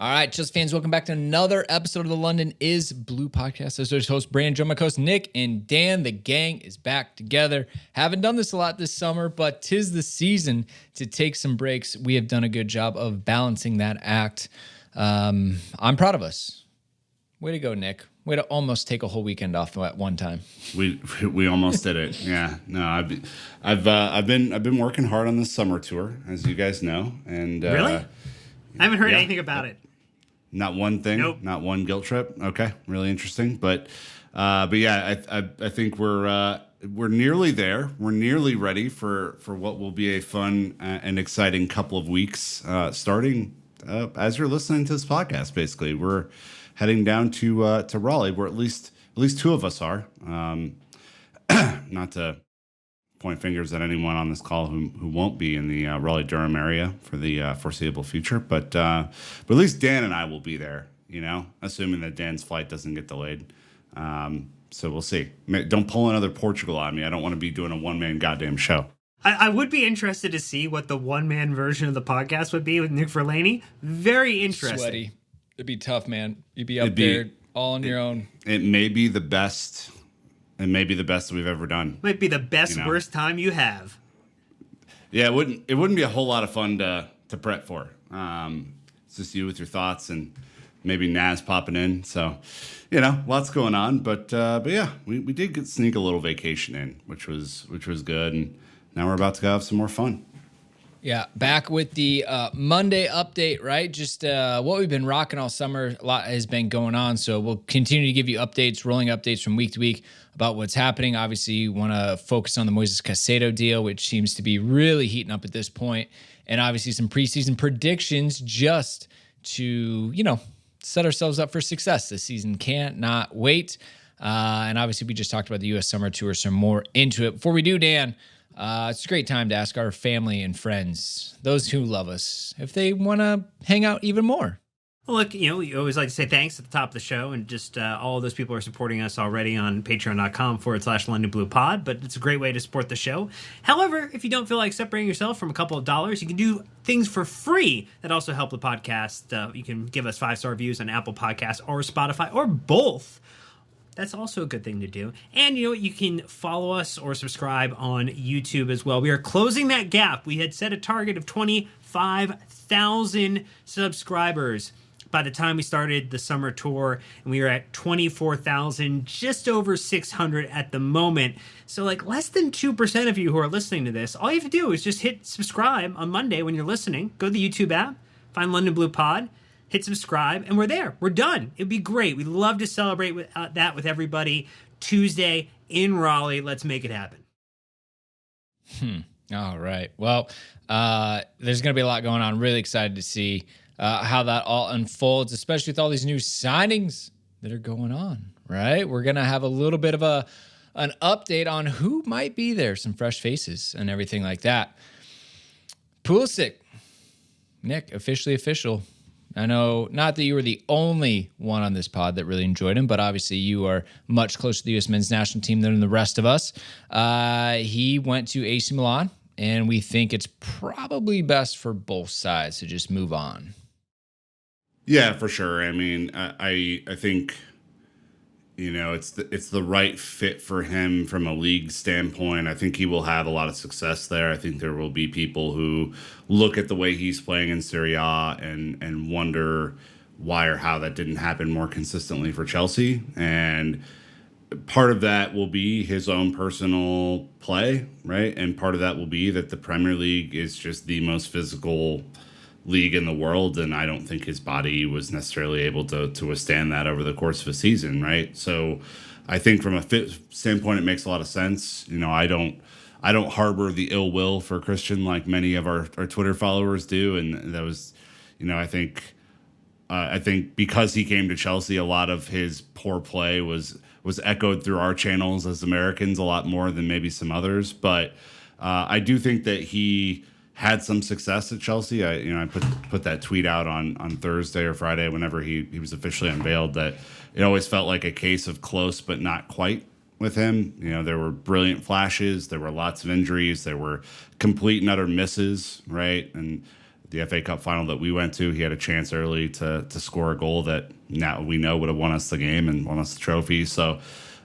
All right, Chelsea fans, welcome back to another episode of the London is Blue podcast. This is host Brandon, joined my co-host Nick and Dan. The gang is back together. Haven't done this a lot this summer, but 'tis the season to take some breaks. We have done a good job of balancing that act. I'm proud of us. Way to go, Nick. Way to almost take a whole weekend off at one time. We almost did it. Yeah. No, I've been working hard on this summer tour, as you guys know, and really, I haven't heard anything about it. Not one thing. Nope. Not one guilt trip. Okay, really interesting. But yeah, I think we're nearly there. We're nearly ready for what will be a fun and exciting couple of weeks, starting as you're listening to this podcast. Basically, we're heading down to Raleigh, where at least two of us are. Not to point fingers at anyone on this call who won't be in the Raleigh-Durham area for the foreseeable future, but at least Dan and I will be there, assuming that Dan's flight doesn't get delayed. So we'll see. Don't pull another Portugal on me. I don't want to be doing a one-man goddamn show. I would be interested to see what the one-man version of the podcast would be with Nick Verlaney. Very interesting. Sweaty. It'd be tough, man. You'd be up there all on your own. It may be the best. It may be the best that we've ever done. Might be the best, worst time you have. Yeah, it wouldn't be a whole lot of fun to prep for. It's just you with your thoughts and maybe Naz popping in. So, lots going on. But yeah, we did sneak a little vacation in, which was good. And now we're about to go have some more fun. Yeah, back with the Monday update, right? Just what we've been rocking all summer. A lot has been going on, so we'll continue to give you updates, rolling updates from week to week about what's happening. Obviously, you want to focus on the Moises Caicedo deal, which seems to be really heating up at this point, and obviously some preseason predictions just to, set ourselves up for success. This season can't not wait. And obviously, we just talked about the U.S. Summer Tour, so more into it. Before we do, Dan, it's a great time to ask our family and friends, those who love us, if they want to hang out even more. Well, look, we always like to say thanks at the top of the show, and just all of those people are supporting us already on patreon.com/London Blue Pod, but it's a great way to support the show. However, if you don't feel like separating yourself from a couple of dollars, you can do things for free that also help the podcast. You can give us 5-star reviews on Apple Podcasts or Spotify or both. That's also a good thing to do. And you can follow us or subscribe on YouTube as well. We are closing that gap. We had set a target of 25,000 subscribers by the time we started the summer tour, and we are at 24,000, just over 600 at the moment. So less than 2% of you who are listening to this, all you have to do is just hit subscribe on Monday when you're listening. Go to the YouTube app, find London Blue Pod, hit subscribe, and we're there. We're done. It'd be great. We'd love to celebrate with that with everybody. Tuesday in Raleigh. Let's make it happen. All right. Well, there's going to be a lot going on. Really excited to see how that all unfolds, especially with all these new signings that are going on, right? We're going to have a little bit of an update on who might be there, some fresh faces and everything like that. Pulisic, Nick, officially official. I know not that you were the only one on this pod that really enjoyed him, but obviously you are much closer to the U.S. men's national team than the rest of us. He went to AC Milan, and we think it's probably best for both sides to just move on. Yeah, for sure. I mean, I think, it's the right fit for him from a league standpoint. I think he will have a lot of success there. I think there will be people who look at the way he's playing in Serie A and wonder why or how that didn't happen more consistently for Chelsea. And part of that will be his own personal play, right? And part of that will be that the Premier League is just the most physical league in the world, and I don't think his body was necessarily able to withstand that over the course of a season, right? So I think from a fit standpoint, it makes a lot of sense. I don't harbor the ill will for Christian like many of our Twitter followers do, and that was, I think because he came to Chelsea, a lot of his poor play was echoed through our channels as Americans a lot more than maybe some others, but I do think that he had some success at Chelsea. I put that tweet out on Thursday or Friday whenever he was officially unveiled, that it always felt like a case of close but not quite with him. There were brilliant flashes, there were lots of injuries, there were complete and utter misses, right? And the FA Cup final that we went to. He had a chance early to score a goal that now we know would have won us the game and won us the trophy. So,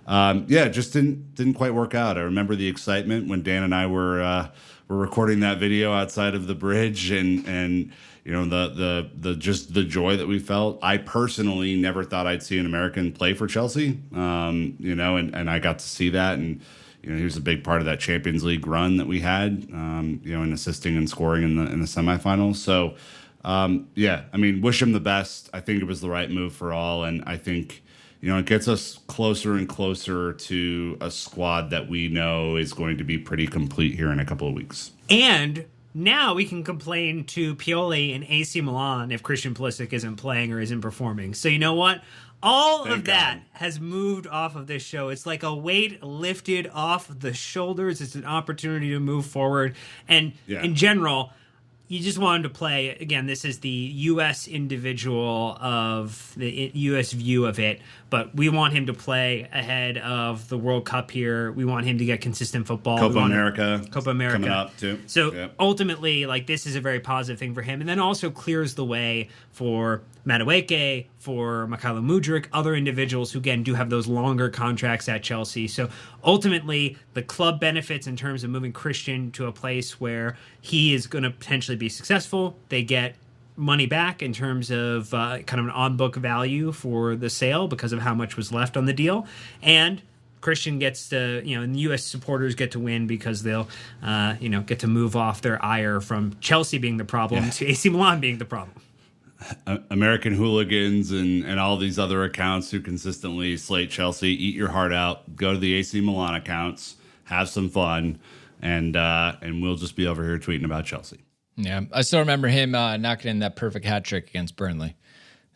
it just didn't quite work out. I remember the excitement when Dan and I were recording that video outside of the bridge, and the just the joy that we felt. I personally never thought I'd see an American play for Chelsea, and I got to see that, and he was a big part of that Champions League run that we had, in assisting and scoring in the semifinals. So, wish him the best. I think it was the right move for all, and I think it gets us closer and closer to a squad that we know is going to be pretty complete here in a couple of weeks. And now we can complain to Pioli and AC Milan if Christian Pulisic isn't playing or isn't performing. So you know what? Thank of that God. has moved off of this show. It's like a weight lifted off the shoulders. It's an opportunity to move forward. And in general, you just want him to play. Again, this is the U.S. individual of the U.S. view of it, but we want him to play ahead of the World Cup here. We want him to get consistent football. Copa America coming up too. So ultimately, this is a very positive thing for him, and then also clears the way for Madueke, for Mykhailo Mudryk, other individuals who, again, do have those longer contracts at Chelsea. So ultimately, the club benefits in terms of moving Christian to a place where he is going to potentially be successful. They get money back in terms of kind of an on-book value for the sale because of how much was left on the deal. And Christian gets to, and the U.S. supporters get to win because they'll, get to move off their ire from Chelsea being the problem to AC Milan being the problem. American hooligans and all these other accounts who consistently slate Chelsea, eat your heart out. Go to the AC Milan accounts, have some fun, and we'll just be over here tweeting about Chelsea. Yeah, I still remember him knocking in that perfect hat trick against Burnley.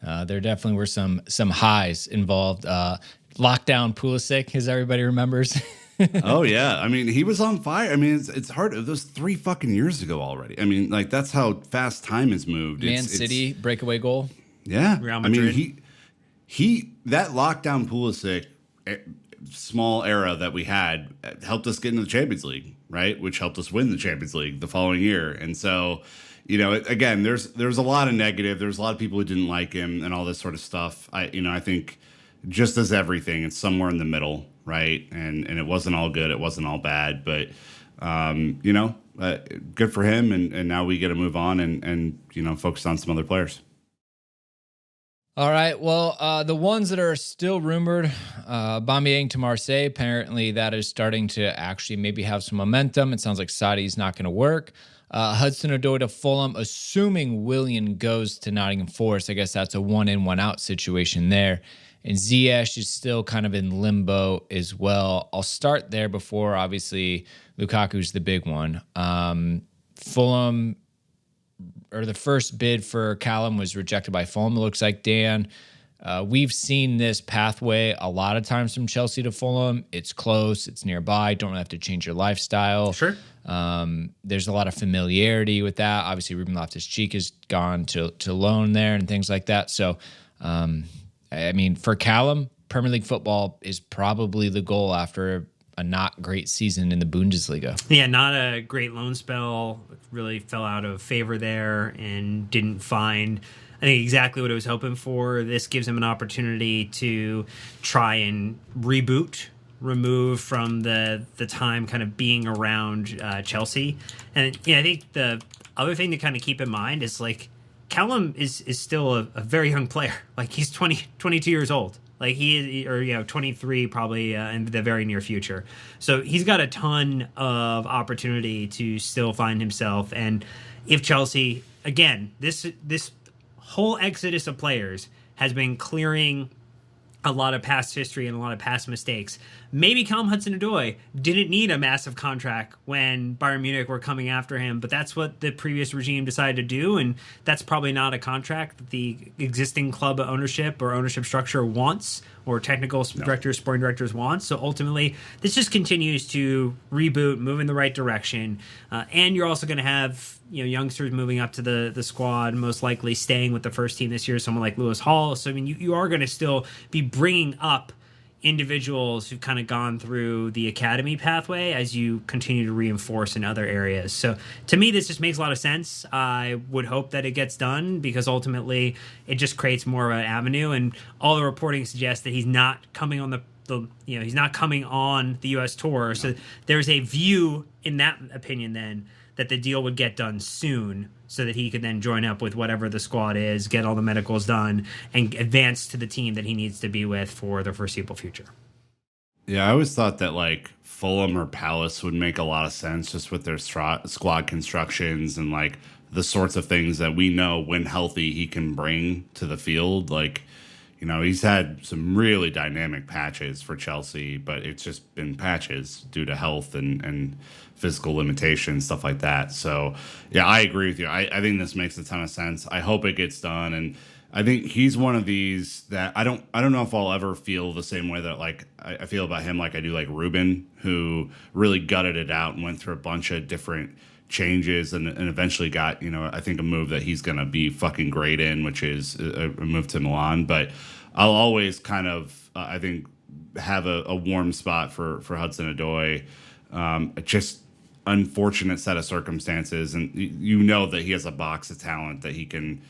There definitely were some highs involved. Lockdown Pulisic, as everybody remembers. Oh yeah, I mean he was on fire. I mean it's hard. It was 3 fucking years ago already. I mean that's how fast time has moved. Man City breakaway goal. Yeah, Real Madrid. I mean he that lockdown Pulisic small era that we had helped us get into the Champions League, right? Which helped us win the Champions League the following year. And so, again, there's a lot of negative. There's a lot of people who didn't like him and all this sort of stuff. I think just as everything, it's somewhere in the middle, right? And it wasn't all good. It wasn't all bad, but good for him. And now we get to move on and focus on some other players. All right. Well, the ones that are still rumored, Aubameyang to Marseille, apparently that is starting to actually maybe have some momentum. It sounds like Sadi's not going to work. Hudson-Odoi to Fulham, assuming Willian goes to Nottingham Forest. I guess that's a one in, one out situation there. And Ziyech is still kind of in limbo as well. I'll start there before, obviously, Lukaku's the big one. Fulham, or the first bid for Callum was rejected by Fulham, it looks like, Dan. We've seen this pathway a lot of times from Chelsea to Fulham. It's close. It's nearby. Don't really have to change your lifestyle. Sure. There's a lot of familiarity with that. Obviously, Ruben Loftus-Cheek has gone to loan there and things like that. So, for Callum, Premier League football is probably the goal after a not great season in the Bundesliga. Yeah, not a great loan spell. Really fell out of favor there and didn't find, I think, exactly what I was hoping for. This gives him an opportunity to try and reboot, remove from the time kind of being around Chelsea. And I think the other thing to kind of keep in mind is Callum is still a very young player. He's 22 years old. He is, or 23 probably in the very near future. So he's got a ton of opportunity to still find himself. And if Chelsea, again, this whole exodus of players has been clearing a lot of past history and a lot of past mistakes. Maybe Callum Hudson-Odoi didn't need a massive contract when Bayern Munich were coming after him, but that's what the previous regime decided to do, and that's probably not a contract that the existing club ownership or ownership structure wants, or technical directors, sporting directors want. So ultimately, this just continues to reboot, move in the right direction, and you're also going to have youngsters moving up to the squad, most likely staying with the first team this year, someone like Lewis Hall. So, you are going to still be bringing up individuals who've kind of gone through the academy pathway as you continue to reinforce in other areas. So to me, this just makes a lot of sense. I would hope that it gets done because ultimately it just creates more of an avenue. And all the reporting suggests that he's not coming on he's not coming on the U.S. tour. So there's a view in that opinion then that the deal would get done soon so that he could then join up with whatever the squad is, get all the medicals done, and advance to the team that he needs to be with for the foreseeable future. Yeah, I always thought that like Fulham or Palace would make a lot of sense just with their squad constructions and like the sorts of things that we know when healthy he can bring to the field. Like, you know, he's had some really dynamic patches for Chelsea, but it's just been patches due to health and physical limitations, stuff like that. So, yeah, I agree with you. I think this makes a ton of sense. I hope it gets done. And I think he's one of these that I don't know if I'll ever feel the same way that like I feel about him like I do like Ruben, who really gutted it out and went through a bunch of different changes and eventually got, you know, I think a move that he's going to be fucking great in, which is a move to Milan. But I'll always kind of, I think, have a warm spot for Hudson-Odoi. Just unfortunate set of circumstances. And you know that he has a box of talent that he can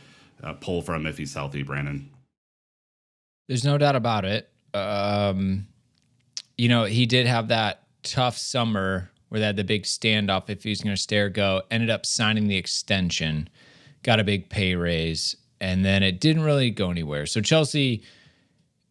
pull from if he's healthy, Brandon. There's no doubt about it. You know, he did have that tough summer where they had the big standoff if he was going to stay or go, ended up signing the extension, got a big pay raise, and then it didn't really go anywhere. So Chelsea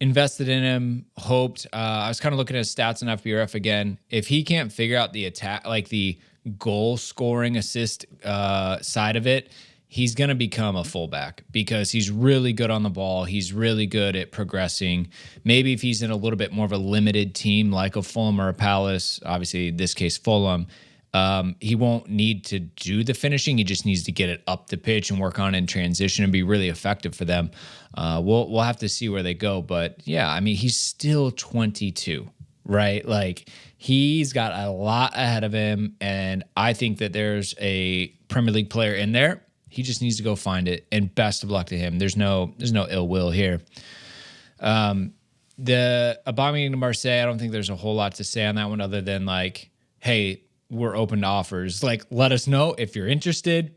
invested in him, hoped. I was kind of looking at his stats on FBref again. If he can't figure out the attack, like the goal scoring assist side of it, he's going to become a fullback because he's really good on the ball. He's really good at progressing. Maybe if he's in a little bit more of a limited team like a Fulham or a Palace, obviously in this case Fulham, he won't need to do the finishing. He just needs to get it up the pitch and work on it in transition and be really effective for them. We'll have to see where they go. But yeah, I mean, he's still 22, right? Like he's got a lot ahead of him. And I think that there's a Premier League player in there. He just needs to go find it, and best of luck to him. There's no ill will here. The Aubameyang to Marseille, I don't think there's a whole lot to say on that one other than like, hey, we're open to offers. Like, let us know if you're interested.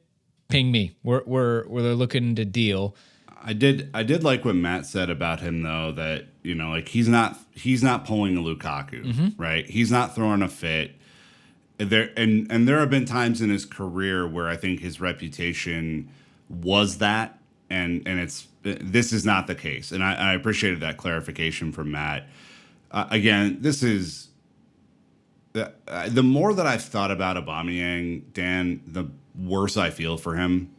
Ping me. We're looking to deal. I did like what Matt said about him though, that, you know, like he's not pulling a Lukaku, right? He's not throwing a fit. There have been times in his career where I think his reputation was that, and this is not the case, and I appreciated that clarification from Matt. Again, this is the more that I've thought about Aubameyang, Dan, the worse I feel for him,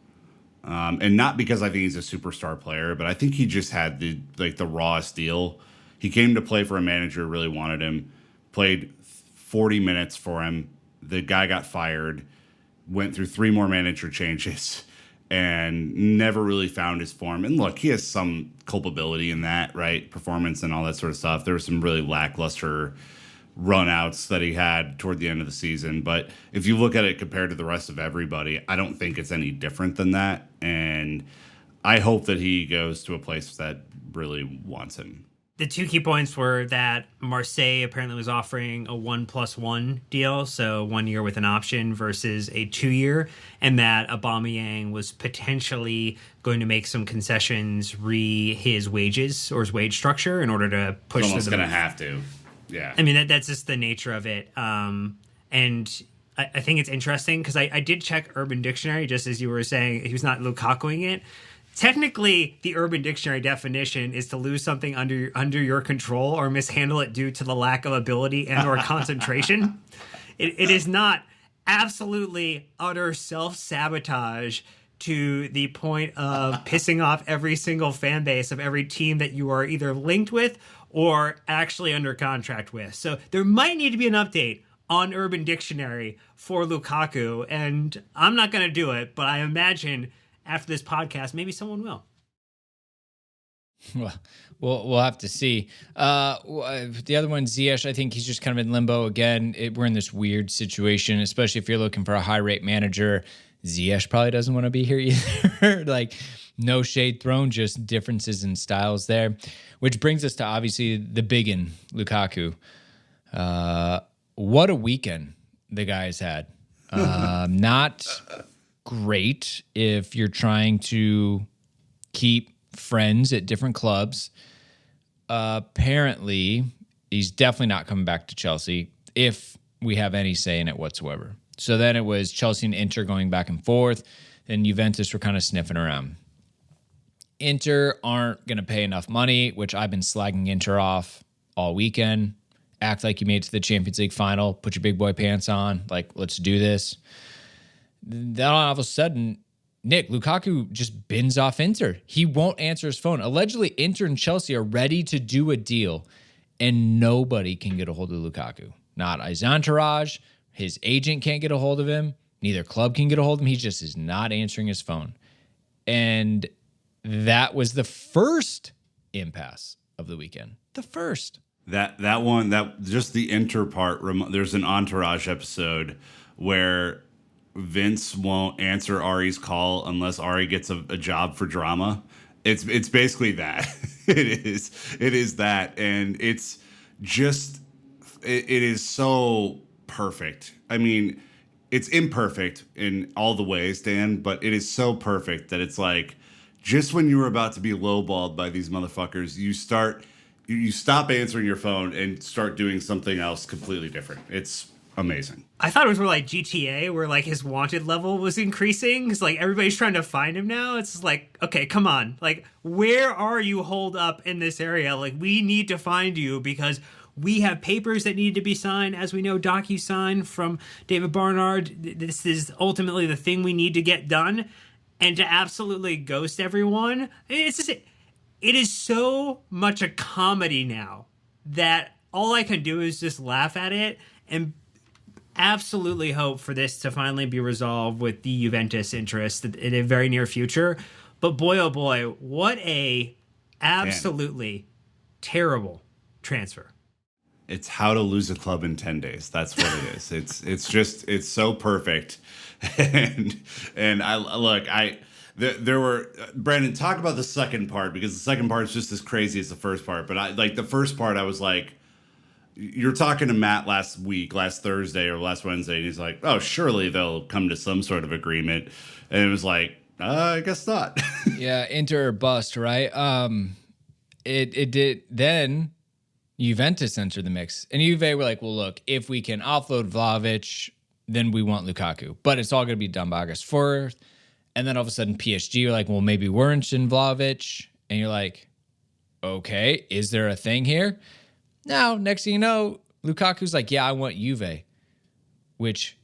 and not because I think he's a superstar player, but I think he just had the rawest deal. He came to play for a manager who really wanted him, played 40 minutes for him. The guy got fired, went through 3 more manager changes, and never really found his form. And look, he has some culpability in that, right? Performance and all that sort of stuff. There were some really lackluster run-outs that he had toward the end of the season. But if you look at it compared to the rest of everybody, I don't think it's any different than that. And I hope that he goes to a place that really wants him. The 2 key points were that Marseille apparently was offering a 1+1 deal, so 1 year with an option versus a 2 year, and that Aubameyang was potentially going to make some concessions his wages or his wage structure in order to push. He's almost going to have to. Yeah. I mean, that's just the nature of it. And I think it's interesting because I did check Urban Dictionary, just as you were saying, he was not Lukakuing it. Technically, the Urban Dictionary definition is to lose something under your control or mishandle it due to the lack of ability and or concentration. It is not absolutely utter self-sabotage to the point of pissing off every single fan base of every team that you are either linked with or actually under contract with. So there might need to be an update on Urban Dictionary for Lukaku, and I'm not going to do it, but I imagine after this podcast, maybe someone will. Well, we'll have to see. The other one, Ziyech, I think he's just kind of in limbo again. We're in this weird situation, especially if you're looking for a high rate manager. Ziyech probably doesn't want to be here either. Like, no shade thrown, just differences in styles there. Which brings us to obviously the biggin, Lukaku. What a weekend the guys had. Not great if you're trying to keep friends at different clubs. Apparently, he's definitely not coming back to Chelsea if we have any say in it whatsoever. So then it was Chelsea and Inter going back and forth, and Juventus were kind of sniffing around. Inter aren't going to pay enough money, which I've been slagging Inter off all weekend. Act like you made it to the Champions League final, put your big boy pants on, like, let's do this. Then all of a sudden, Nick, Lukaku just bins off Inter. He won't answer his phone. Allegedly, Inter and Chelsea are ready to do a deal, and nobody can get a hold of Lukaku. Not his entourage. His agent can't get a hold of him. Neither club can get a hold of him. He just is not answering his phone. And that was the first impasse of the weekend. The first. That just the Inter part. There's an Entourage episode where Vince won't answer Ari's call unless Ari gets a job for drama. It's basically that. It is that, and it's just it is so perfect. I mean, it's imperfect in all the ways, Dan, but it is so perfect that it's like just when you were about to be lowballed by these motherfuckers, you stop answering your phone and start doing something else completely different. It's amazing. I thought it was more like GTA, where like his wanted level was increasing. It's like everybody's trying to find him now. It's like, okay, come on. Like, where are you holed up in this area? Like, we need to find you because we have papers that need to be signed. As we know, DocuSign from David Barnard. This is ultimately the thing we need to get done. And to absolutely ghost everyone, it's just, it is so much a comedy now that all I can do is just laugh at it and absolutely hope for this to finally be resolved with the Juventus interest in a very near future. But boy, oh boy, what a absolutely terrible transfer. It's how to lose a club in 10 days. That's what it is. It's so perfect. And there were Brandon, talk about the second part, because the second part is just as crazy as the first part. But the first part, I was like, you're talking to Matt last Thursday or last Wednesday, and he's like, oh, surely they'll come to some sort of agreement. And it was like, I guess not. Yeah, Inter or bust, right? It did. Then Juventus entered the mix, and Juve were like, well, look, if we can offload Vlahovic, then we want Lukaku. But it's all going to be done by August 4th. And then all of a sudden PSG are like, well, maybe we're interested in Vlahovic. And you're like, okay, is there a thing here? Now, next thing you know, Lukaku's like, yeah, I want Juve. Which,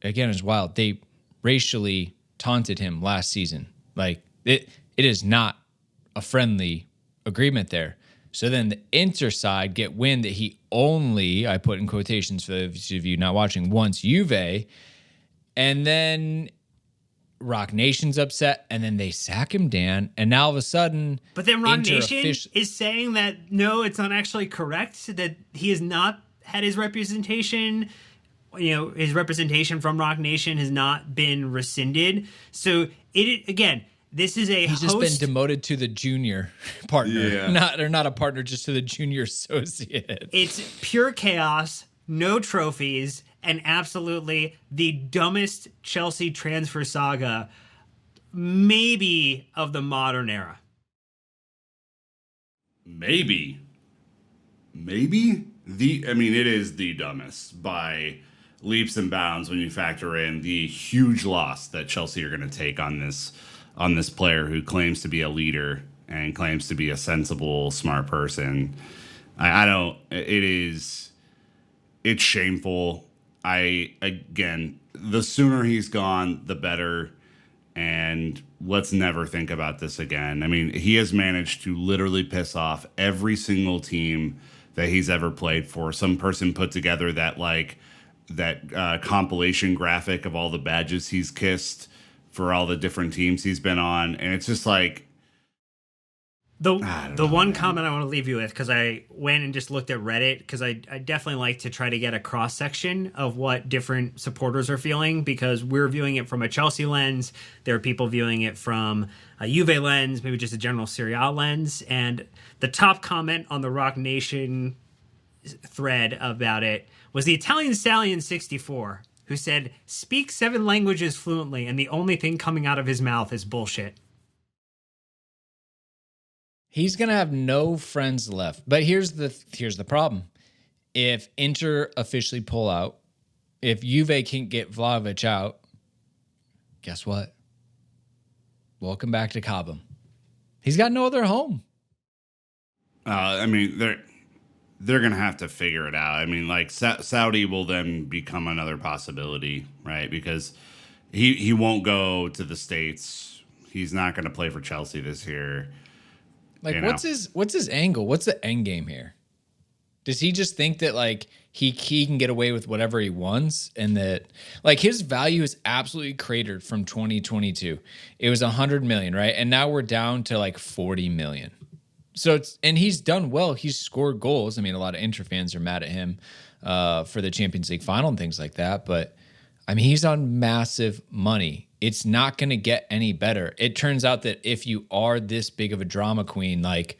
again, is wild. They racially taunted him last season. Like, it is not a friendly agreement there. So then the Inter side get wind that he only, I put in quotations for those of you not watching, wants Juve. And then Rock Nation's upset, and then they sack him, Dan. And now all of a sudden, but then Rock Nation is saying that no, it's not actually correct, that he has not had his representation. You know, his representation from Rock Nation has not been rescinded. So it again, this is a he's host. Just been demoted to the junior partner, not a partner, just to the junior associate. It's pure chaos, no trophies, and absolutely the dumbest Chelsea transfer saga, maybe of the modern era. Maybe it is the dumbest by leaps and bounds when you factor in the huge loss that Chelsea are going to take on this player who claims to be a leader and claims to be a sensible, smart person. It's shameful. The sooner he's gone, the better. And let's never think about this again. I mean, he has managed to literally piss off every single team that he's ever played for. Some person put together that compilation graphic of all the badges he's kissed for all the different teams he's been on. And it's just like, The one comment I want to leave you with, because I went and just looked at Reddit, because I definitely like to try to get a cross section of what different supporters are feeling, because we're viewing it from a Chelsea lens. There are people viewing it from a Juve lens, maybe just a general Serie A lens. And the top comment on the Rock Nation thread about it was the Italian Stallion 64, who said, "Speaks 7 languages fluently, and the only thing coming out of his mouth is bullshit." He's going to have no friends left. But here's the problem. If Inter officially pull out, if Juve can't get Vlahovic out, guess what? Welcome back to Cobham. He's got no other home. I mean, they're going to have to figure it out. I mean, like, Saudi will then become another possibility, right? Because he won't go to the States. He's not going to play for Chelsea this year. Like, what's his angle? What's the end game here? Does he just think that, like, he can get away with whatever he wants, and that, like, his value is absolutely cratered from 2022? It was 100 million, right? And now we're down to like 40 million. So and he's done well. He's scored goals. I mean, a lot of Inter fans are mad at him for the Champions League final and things like that. But I mean, he's on massive money. It's not going to get any better. It turns out that if you are this big of a drama queen, like,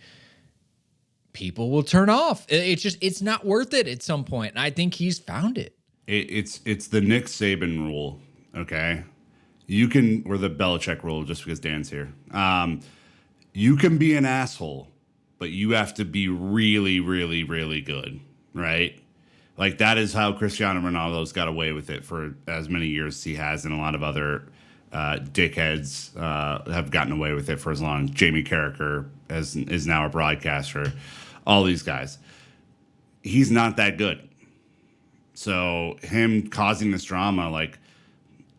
people will turn off. It's not worth it at some point. And I think he's found it. It's the Nick Saban rule, okay? Or the Belichick rule, just because Dan's here. You can be an asshole, but you have to be really, really, really good, right? Like, that is how Cristiano Ronaldo's got away with it for as many years as he has, and a lot of other dickheads have gotten away with it for as long. Jamie Carragher is now a broadcaster. All these guys. He's not that good. So him causing this drama, like,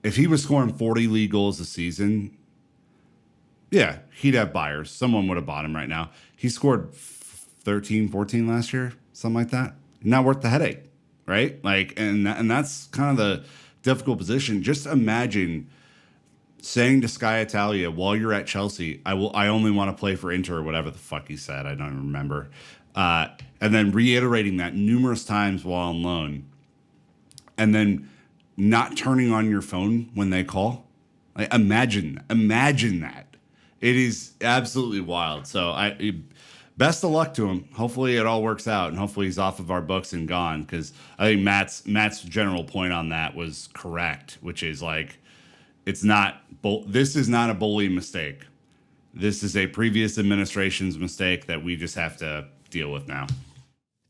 if he was scoring 40 league goals a season, yeah, he'd have buyers. Someone would have bought him right now. He scored 13, 14 last year, something like that. Not worth the headache, right? Like, and that's kind of the difficult position. Just imagine saying to Sky Italia while you're at Chelsea, I only want to play for Inter, or whatever the fuck he said. I don't even remember. And then reiterating that numerous times while on loan, and then not turning on your phone when they call. Like, imagine that. It is absolutely wild. So best of luck to him. Hopefully it all works out, and hopefully he's off of our books and gone. Because I think Matt's general point on that was correct, which is, like, this is not a bully mistake. This is a previous administration's mistake that we just have to deal with now.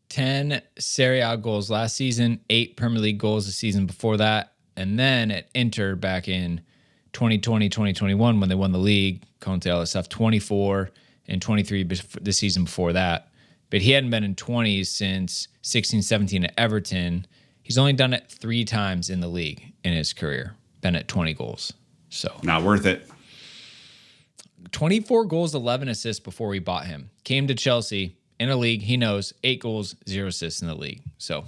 10 Serie A goals last season, 8 Premier League goals the season before that, and then at Inter back in 2020, 2021 when they won the league, Conte, all that stuff, 24 and 23 the season before that. But he hadn't been in 20s since 16, 17 at Everton. He's only done it 3 times in the league in his career, been at 20 goals. So not worth it. 24 goals, 11 assists before we bought him. Came to Chelsea in a league, he knows, 8 goals, 0 assists in the league. So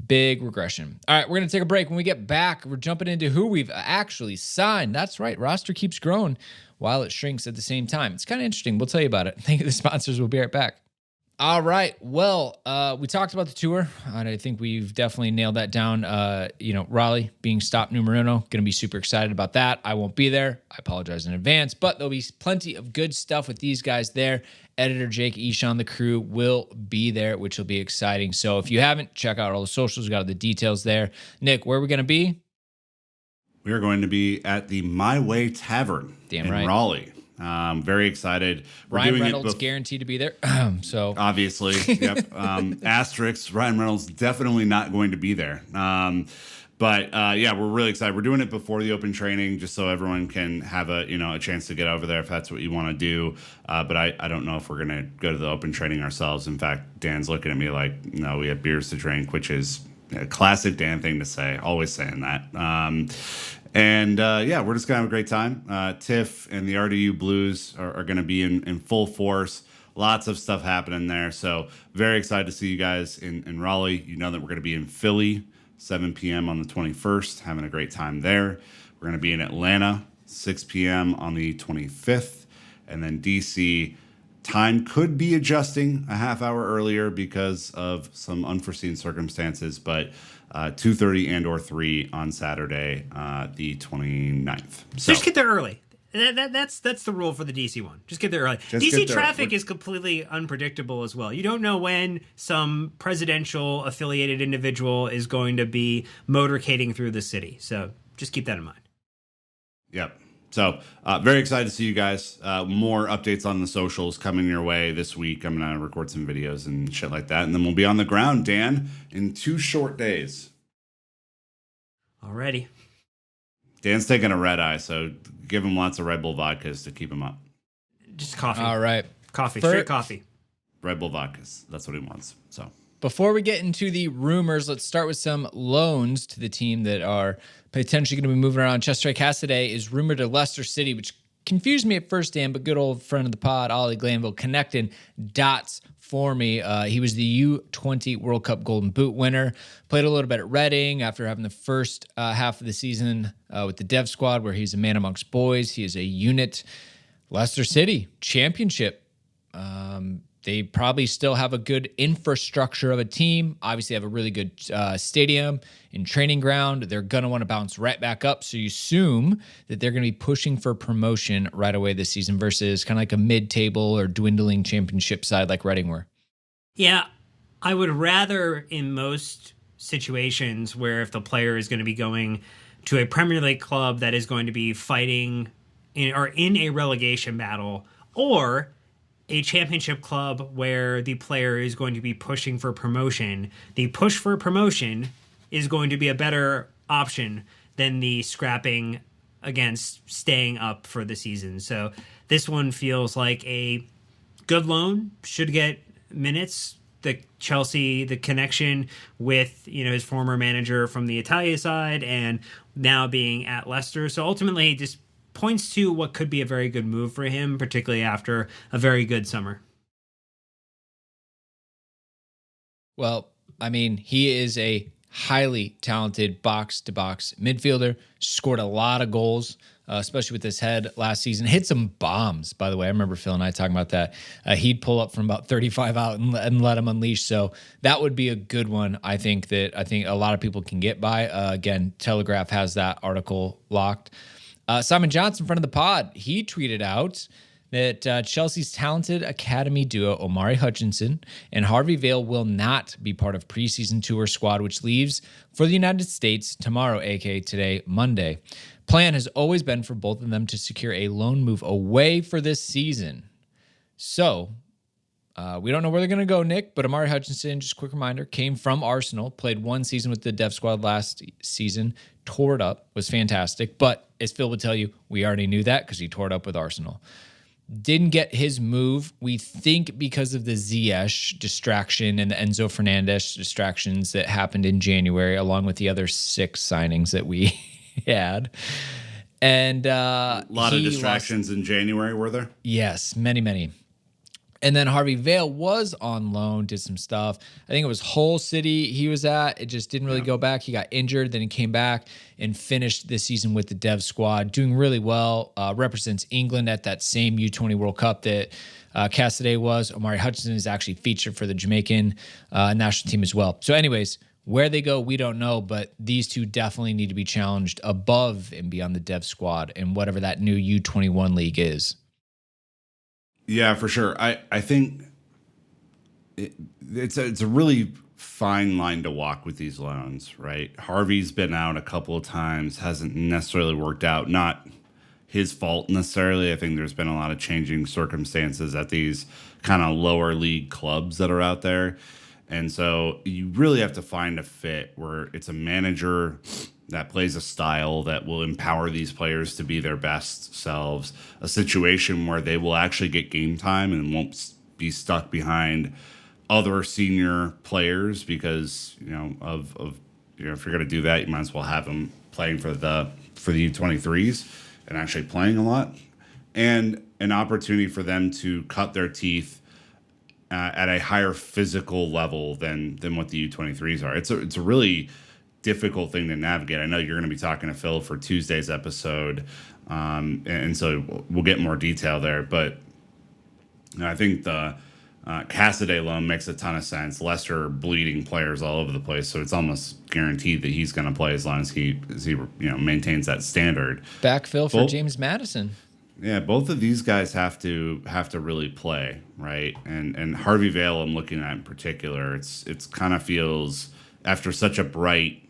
big regression. All right, we're going to take a break. When we get back, we're jumping into who we've actually signed. That's right, roster keeps growing while it shrinks at the same time. It's kind of interesting. We'll tell you about it. Thank you to the sponsors. We'll be right back. All right. Well, we talked about the tour. I think we've definitely nailed that down. Raleigh being stop numero uno. Going to be super excited about that. I won't be there. I apologize in advance, but there'll be plenty of good stuff with these guys there. Editor Jake Eshawn, the crew will be there, which will be exciting. So if you haven't, check out all the socials. We got all the details there. Nick, where are we going to be? We are going to be at the My Way Tavern in Raleigh. Very excied. Ryan Reynolds guaranteed to be there. So obviously, yep. Asterisk, Ryan Reynolds definitely not going to be there. But we're really excited. We're doing it before the open training, just so everyone can have a chance to get over there if that's what you want to do. But I don't know if we're gonna go to the open training ourselves. In fact, Dan's looking at me like, no, we have beers to drink, which is a classic Dan thing to say. Always saying that. We're just gonna have a great time. Tiff and the RDU Blues are gonna be in full force. Lots of stuff happening there. So very excited to see you guys in Raleigh. You know that we're gonna be in Philly, 7 p.m. on the 21st, having a great time there. We're gonna be in Atlanta, 6 p.m. on the 25th, and then DC, time could be adjusting a half hour earlier because of some unforeseen circumstances, but 2:30 and or 3 on Saturday, the 29th. So just get there early. That's the rule for the DC one. Just get there early. DC traffic is completely unpredictable as well. You don't know when some presidential affiliated individual is going to be motorcading through the city. So just keep that in mind. Yep. So very excited to see you guys. More updates on the socials coming your way this week. I'm going to record some videos and shit like that. And then we'll be on the ground, Dan, in 2 short days. Alrighty. Dan's taking a red eye, so give him lots of Red Bull vodkas to keep him up. Just coffee. All right. Coffee. Straight coffee. Red Bull vodkas. That's what he wants. So before we get into the rumors, let's start with some loans to the team that are potentially going to be moving around. Cherki Caicedo is rumored to Leicester City, which confused me at first, Dan, but good old friend of the pod, Ollie Glanville, connecting dots for me. He was the U20 World Cup Golden Boot winner. Played a little bit at Reading after having the first half of the season with the dev squad, where he's a man amongst boys. He is a unit. Leicester City, championship. They probably still have a good infrastructure of a team. Obviously have a really good stadium and training ground. They're going to want to bounce right back up. So you assume that they're going to be pushing for promotion right away this season versus kind of like a mid-table or dwindling championship side like Reading were. Yeah, I would rather in most situations where if the player is going to be going to a Premier League club that is going to be fighting in a relegation battle, or a championship club where the player is going to be pushing for promotion, the push for promotion is going to be a better option than the scrapping against staying up for the season. So this one feels like a good loan, should get minutes. The Chelsea, the connection with, his former manager from the Italia side and now being at Leicester. So ultimately just points to what could be a very good move for him, particularly after a very good summer. Well, I mean, he is a highly talented box-to-box midfielder, scored a lot of goals, especially with his head last season. Hit some bombs, by the way. I remember Phil and I talking about that. He'd pull up from about 35 out and let him unleash. So that would be a good one, I think a lot of people can get by. Again, Telegraph has that article locked. Simon Johnson, friend of the pod, he tweeted out that Chelsea's talented academy duo Omari Hutchinson and Harvey Vale will not be part of preseason tour squad, which leaves for the United States tomorrow, aka today, Monday. Plan has always been for both of them to secure a loan move away for this season. So we don't know where they're going to go, Nick, but Omari Hutchinson, just a quick reminder, came from Arsenal, played 1 season with the dev squad last season, tore it up, was fantastic. But as Phil would tell you, we already knew that because he tore it up with Arsenal. Didn't get his move, we think, because of the Ziyech distraction and the Enzo Fernandez distractions that happened in January, along with the other 6 signings that we had. And a lot of distractions in January, were there? Yes, many. And then Harvey Vale was on loan, did some stuff. I think it was Hull City he was at. It just didn't really go back. He got injured. Then he came back and finished this season with the dev squad, doing really well. Represents England at that same U20 World Cup that Caicedo was. Omari Hutchinson is actually featured for the Jamaican national team as well. So anyways, where they go, we don't know, but these two definitely need to be challenged above and beyond the dev squad and whatever that new U21 league is. Yeah, for sure. I think it's a really fine line to walk with these loans, right? Harvey's been out a couple of times, hasn't necessarily worked out. Not his fault necessarily. I think there's been a lot of changing circumstances at these kind of lower league clubs that are out there. And so you really have to find a fit where it's a manager that plays a style that will empower these players to be their best selves, a situation where they will actually get game time and won't be stuck behind other senior players because, if you're going to do that, you might as well have them playing for the U23s and actually playing a lot, and an opportunity for them to cut their teeth at a higher physical level than what the U23s are. It's a really difficult thing to navigate. I know you're going to be talking to Phil for Tuesday's episode, and so we'll get more detail there. But And I think the Caicedo loan makes a ton of sense. Leicester bleeding players all over the place, so it's almost guaranteed that he's going to play as long as he maintains that standard. Backfill for James Maddison. Yeah, both of these guys have to really play, right? And Harvey Vale, I'm looking at in particular. It's kind of feels, after such a bright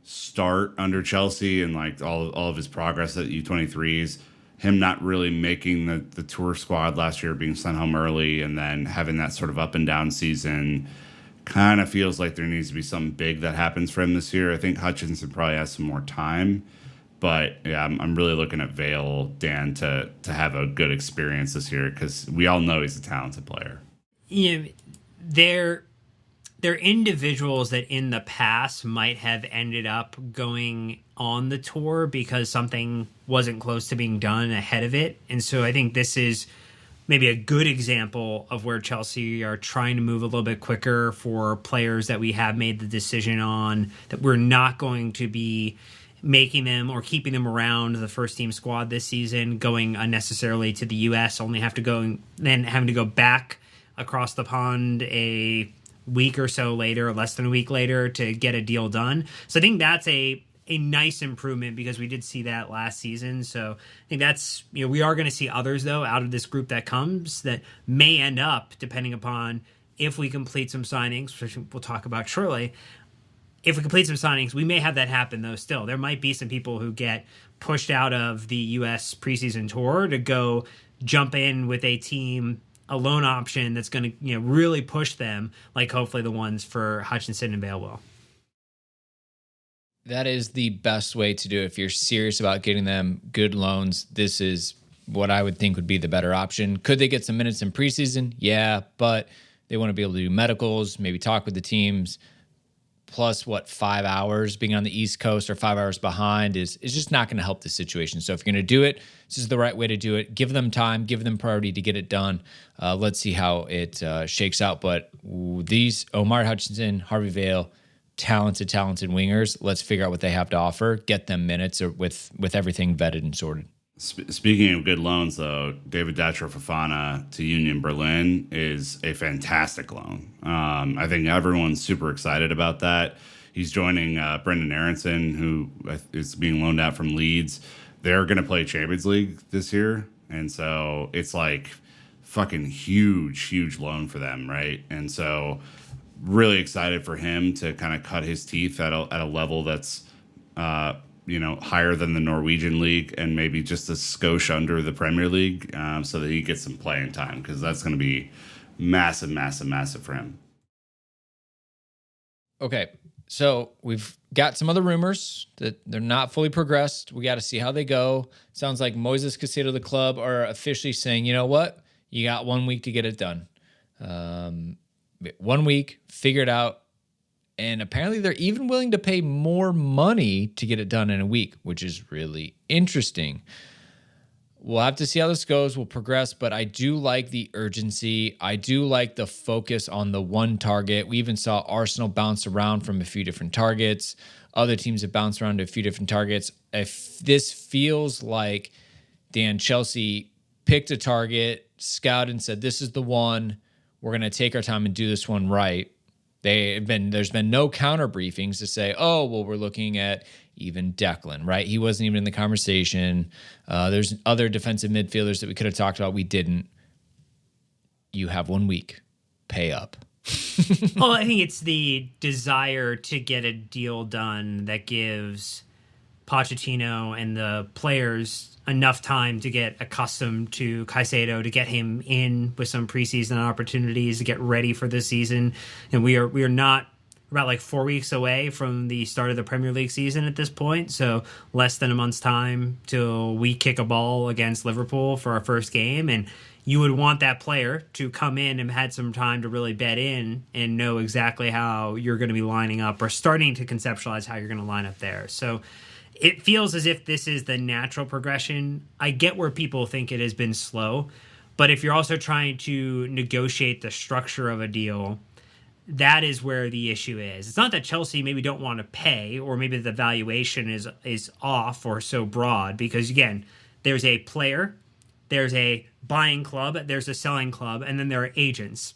start under Chelsea and like all of his progress at U23s, him not really making the tour squad last year, being sent home early, and then having that sort of up and down season, kind of feels like there needs to be something big that happens for him this year. I think Hutchinson probably has some more time, but yeah, I'm really looking at Vale, Dan, to have a good experience this year, because we all know he's a talented player. Yeah, they're individuals that in the past might have ended up going on the tour because something wasn't close to being done ahead of it. And so I think this is maybe a good example of where Chelsea are trying to move a little bit quicker for players that we have made the decision on, that we're not going to be making them or keeping them around the first team squad this season, going unnecessarily to the US, only have to go, then having to go back across the pond a week or so later, or less than a week later, to get a deal done. So I think that's a nice improvement, because we did see that last season. So I think that's, we are going to see others, though, out of this group that comes, that may end up, depending upon if we complete some signings, which we'll talk about shortly. If we complete some signings, we may have that happen, though, still. There might be some people who get pushed out of the U.S. preseason tour to go jump in with a team, a loan option that's going to really push them, like hopefully the ones for Hutchinson and Vale will. That is the best way to do it. If you're serious about getting them good loans, this is what I would think would be the better option. Could they get some minutes in preseason? Yeah, but they want to be able to do medicals, maybe talk with the teams. Plus, 5 hours being on the East Coast or 5 hours behind is just not going to help the situation. So if you're going to do it, this is the right way to do it. Give them time, give them priority to get it done. Let's see how it shakes out. But these Omar Hutchinson, Harvey Vale, talented wingers. Let's figure out what they have to offer. Get them minutes with everything vetted and sorted. Speaking of good loans, though, David Datro Fofana to Union Berlin is a fantastic loan. I think everyone's super excited about that. He's joining Brendan Aronson, who is being loaned out from Leeds. They're going to play Champions League this year, and so it's like fucking huge loan for them, right? And so really excited for him to kind of cut his teeth at a level that's higher than the Norwegian league, and maybe just a skosh under the Premier League, so that he gets some playing time, because that's going to be massive for him. Okay, so we've got some other rumors that they're not fully progressed. We got to see how they go. Sounds like Moises Caicedo, the club, are officially saying, you know what? You got 1 week to get it done. 1 week, figure it out. And apparently they're even willing to pay more money to get it done in a week, which is really interesting. We'll have to see how this goes. We'll progress, but I do like the urgency. I do like the focus on the one target. We even saw Arsenal bounce around from a few different targets. Other teams have bounced around to a few different targets. If this feels like Chelsea picked a target, scouted and said, this is the one. We're going to take our time and do this one right. There's been no counter briefings to say, oh, well, we're looking at even Declan, right? He wasn't even in the conversation. There's other defensive midfielders that we could have talked about. We didn't. You have 1 week. Pay up. Well, I think it's the desire to get a deal done that gives Pochettino and the players enough time to get accustomed to Caicedo, to get him in with some preseason opportunities, to get ready for this season. And we are not about like 4 weeks away from the start of the Premier League season at this point. So less than a month's time till we kick a ball against Liverpool for our first game. And you would want that player to come in and had some time to really bet in and know exactly how you're going to be lining up, or starting to conceptualize how you're going to line up there. So it feels as if this is the natural progression. I get where people think it has been slow, but if you're also trying to negotiate the structure of a deal, that is where the issue is. It's not that Chelsea maybe don't want to pay, or maybe the valuation is off or so broad, because again, there's a player there's a buying club, there's a selling club, and then there are agents.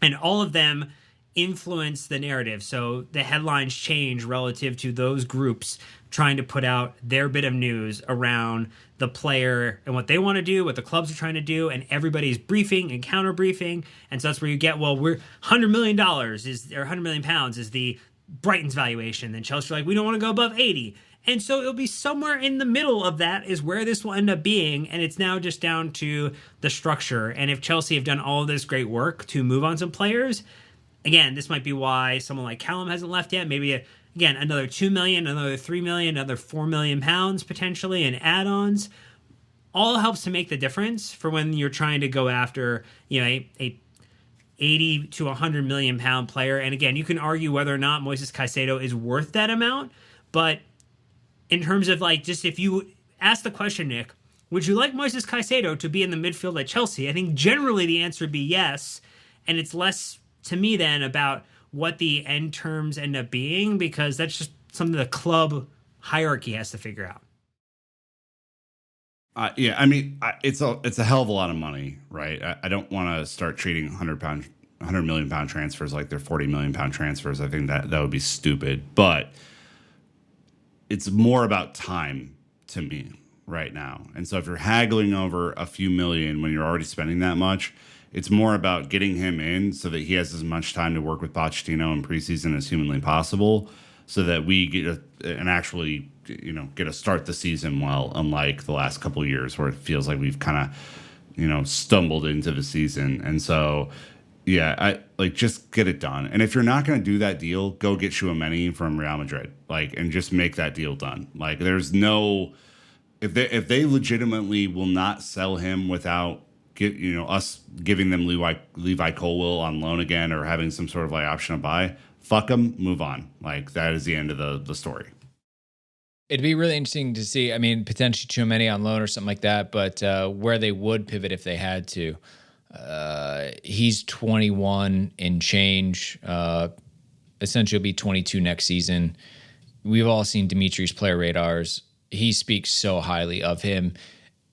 And all of them influence the narrative. So the headlines change relative to those groups trying to put out their bit of news around the player and what they want to do, what the clubs are trying to do, and everybody's briefing and counter briefing. And so that's where you get, well, we're $100 million is, or £100 million is the Brighton's valuation. Then Chelsea are like, we don't want to go above 80. And so it'll be somewhere in the middle of that is where this will end up being. And it's now just down to the structure. And if Chelsea have done all of this great work to move on some players, again, this might be why someone like Callum hasn't left yet. Maybe, again, another 2 million, another 3 million, another 4 million pounds potentially in add-ons. All helps to make the difference for when you're trying to go after, a 80 to 100 million pound player. And again, you can argue whether or not Moises Caicedo is worth that amount. But in terms of just if you ask the question, Nick, would you like Moises Caicedo to be in the midfield at Chelsea? I think generally the answer would be yes. And it's less to me then about what the end terms end up being, because that's just something the club hierarchy has to figure out. It's a hell of a lot of money, right? I don't want to start treating 100 million pound transfers like they're 40 million pound transfers. I think that would be stupid. But it's more about time to me right now. And so if you're haggling over a few million when you're already spending that much, it's more about getting him in so that he has as much time to work with Pochettino in preseason as humanly possible, so that we get to start the season well, unlike the last couple of years where it feels like we've kind of, stumbled into the season. And so, yeah, just get it done. And if you're not going to do that deal, go get Tchouaméni from Real Madrid, and just make that deal done. There's no, if they legitimately will not sell him without us giving them Levi Colwill on loan again, or having some sort of option to buy, fuck them, move on. That is the end of the story. It'd be really interesting to see, potentially Tchouaméni on loan or something like that, but where they would pivot if they had to. He's 21 and change. Essentially, he'll be 22 next season. We've all seen Dimitri's player radars. He speaks so highly of him.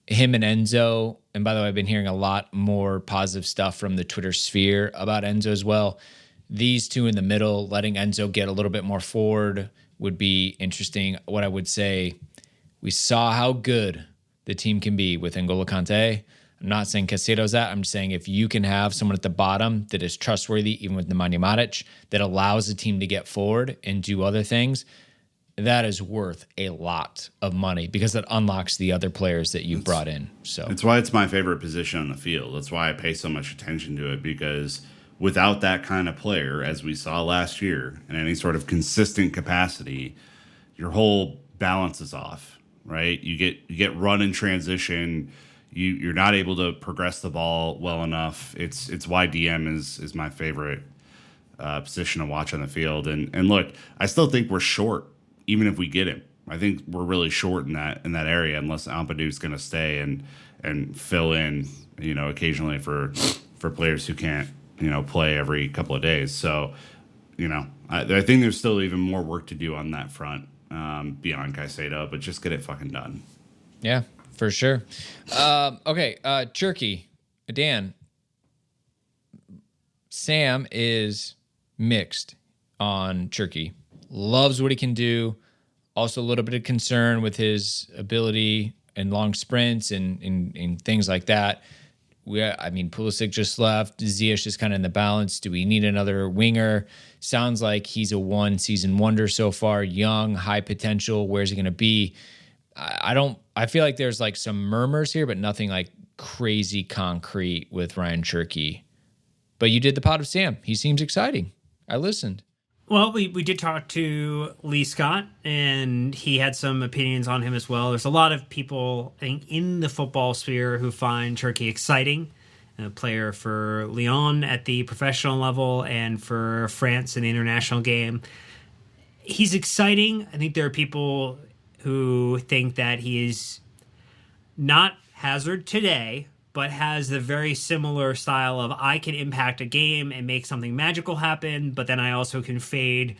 Him and Enzo, and by the way, I've been hearing a lot more positive stuff from the Twitter sphere about Enzo as well. These two in the middle, letting Enzo get a little bit more forward would be interesting. What I would say, we saw how good the team can be with N'Golo Kanté. I'm not saying Caicedo's that. I'm just saying if you can have someone at the bottom that is trustworthy, even with Nemanja Matic, that allows the team to get forward and do other things, that is worth a lot of money, because that unlocks the other players that you've brought in. So that's why it's my favorite position on the field. That's why I pay so much attention to it, because without that kind of player, as we saw last year, in any sort of consistent capacity, your whole balance is off, right? You get run in transition. You're not able to progress the ball well enough. It's why DM is my favorite position to watch on the field. And look, I still think we're short, even if we get him. I think we're really short in that area, unless Ampadu's going to stay and fill in, occasionally for players who can't, play every couple of days. So, I think there's still even more work to do on that front beyond Caicedo, but just get it fucking done. Yeah, for sure. Okay, Cherki, Dan. Sam is mixed on Cherki. Loves what he can do. Also a little bit of concern with his ability and long sprints and things like that. Pulisic just left. Ziyech is kind of in the balance. Do we need another winger? Sounds like he's a one-season wonder so far. Young, high potential. Where's he going to be? I feel like there's some murmurs here, but nothing crazy concrete with Ryan Cherki. But you did the pod of Sam. He seems exciting. I listened. Well, we did talk to Lee Scott, and he had some opinions on him as well. There's a lot of people, I think, in the football sphere who find Cherki exciting. A player for Lyon at the professional level and for France in the international game. He's exciting. I think there are people who think that he is not Hazard today, but has the very similar style of I can impact a game and make something magical happen, but then I also can fade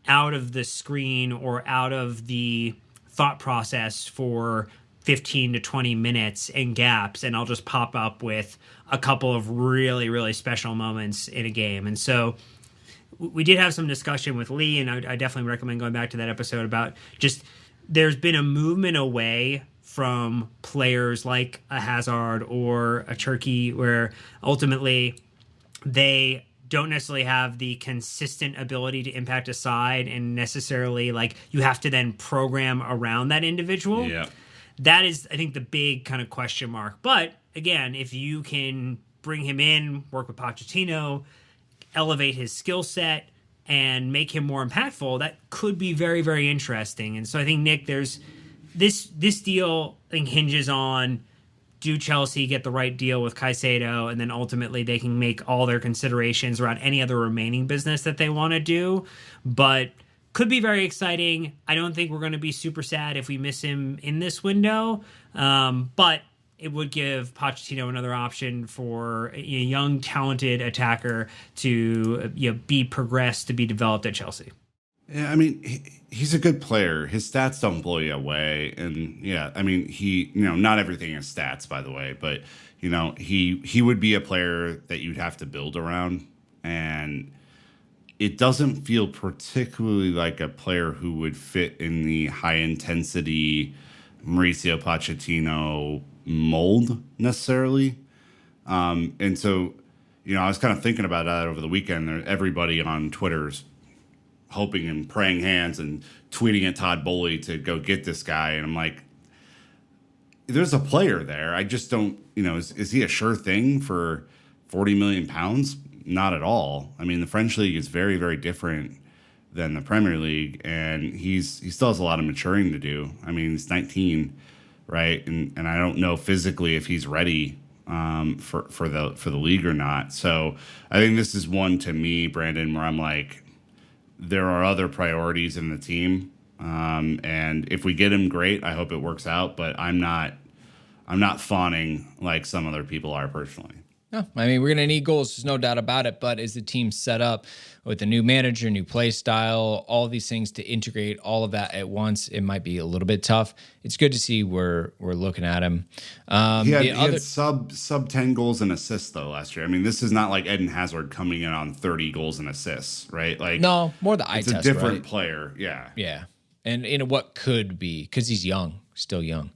out of the screen or out of the thought process for 15 to 20 minutes in gaps, and I'll just pop up with a couple of really, really special moments in a game. And so we did have some discussion with Lee, and I definitely recommend going back to that episode about just there's been a movement away from players like a Hazard or a Cherki, where ultimately they don't necessarily have the consistent ability to impact a side, and necessarily like you have to then program around that individual. Yeah. That is, I think, the big kind of question mark. But again, if you can bring him in, work with Pochettino, elevate his skill set, and make him more impactful, that could be very, very interesting. And so I think, Nick, there's this deal, I think, hinges on, do Chelsea get the right deal with Caicedo, and then ultimately they can make all their considerations around any other remaining business that they want to do. But could be very exciting. I don't think we're going to be super sad if we miss him in this window, but it would give Pochettino another option for a young, talented attacker to be progressed, to be developed at Chelsea. Yeah, I mean, he's a good player. His stats don't blow you away. And yeah, I mean, not everything is stats, by the way, but, he would be a player that you'd have to build around. And it doesn't feel particularly like a player who would fit in the high intensity Mauricio Pochettino mold necessarily. And so, I was kind of thinking about that over the weekend. Everybody on Twitter's hoping and praying hands and tweeting at Todd Bowley to go get this guy. And I'm like, there's a player there. I just don't, is he a sure thing for 40 million pounds? Not at all. I mean, the French league is very, very different than the Premier League, and he still has a lot of maturing to do. I mean, he's 19, right? And I don't know physically if he's ready for the league or not. So I think this is one, to me, Brandon, where I'm like, there are other priorities in the team, and if we get him, great. I hope it works out, but I'm not fawning like some other people are personally. No, I mean, we're going to need goals. There's no doubt about it. But is the team set up with a new manager, new play style, all these things to integrate all of that at once? It might be a little bit tough. It's good to see we're looking at him. He had sub 10 goals and assists, though, last year. I mean, this is not like Eden Hazard coming in on 30 goals and assists, right? Like, no, more the eye test, it's a different right? player. Yeah. Yeah. And in what could be, because he's young, still young.